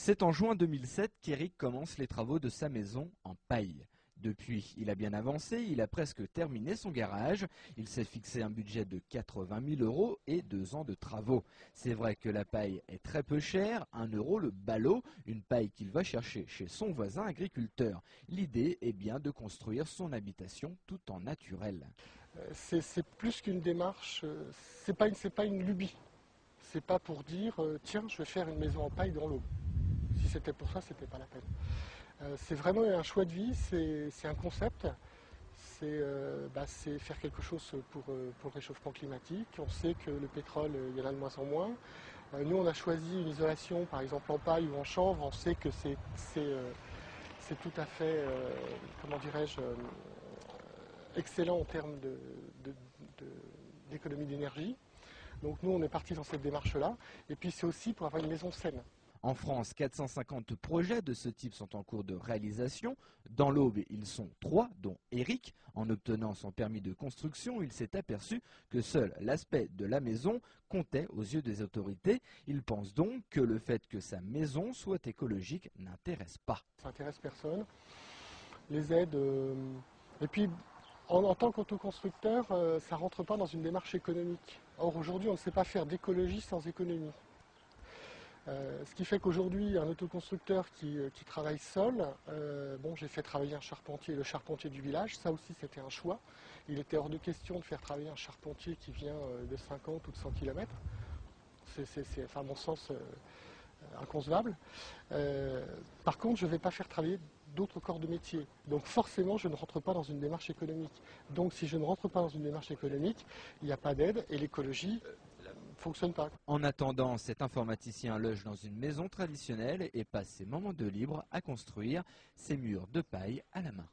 C'est en juin 2007 qu'Éric commence les travaux de sa maison en paille. Depuis, il a bien avancé, il a presque terminé son garage. Il s'est fixé un budget de 80 000 € et 2 ans de travaux. C'est vrai que la paille est très peu chère, 1 € le ballot, une paille qu'il va chercher chez son voisin agriculteur. L'idée est bien de construire son habitation tout en naturel. C'est plus qu'une démarche, c'est pas une lubie. C'est pas pour dire tiens, je vais faire une maison en paille dans l'eau. Si c'était pour ça, c'était pas la peine. C'est vraiment un choix de vie, c'est un concept, c'est faire quelque chose pour le réchauffement climatique. On sait que le pétrole, il y en a de moins en moins. Nous, on a choisi une isolation, par exemple en paille ou en chanvre. On sait que c'est tout à fait, comment dirais-je, excellent en termes d'économie d'énergie. Donc nous, on est parti dans cette démarche-là. Et puis c'est aussi pour avoir une maison saine. En France, 450 projets de ce type sont en cours de réalisation. Dans l'Aube, ils sont 3, dont Éric. En obtenant son permis de construction, il s'est aperçu que seul l'aspect de la maison comptait aux yeux des autorités. Il pense donc que le fait que sa maison soit écologique n'intéresse pas. Ça n'intéresse personne. Les aides... Et puis, en tant qu'autoconstructeur, ça ne rentre pas dans une démarche économique. Or, aujourd'hui, on ne sait pas faire d'écologie sans économie. Ce qui fait qu'aujourd'hui, un autoconstructeur qui travaille seul, j'ai fait travailler un charpentier, le charpentier du village, ça aussi c'était un choix. Il était hors de question de faire travailler un charpentier qui vient de 50 ou de 100 km. C'est à mon sens inconcevable. Par contre, je ne vais pas faire travailler d'autres corps de métier. Donc forcément, je ne rentre pas dans une démarche économique. Donc si je ne rentre pas dans une démarche économique, il n'y a pas d'aide et l'écologie fonctionne pas. En attendant, cet informaticien loge dans une maison traditionnelle et passe ses moments de libre à construire ses murs de paille à la main.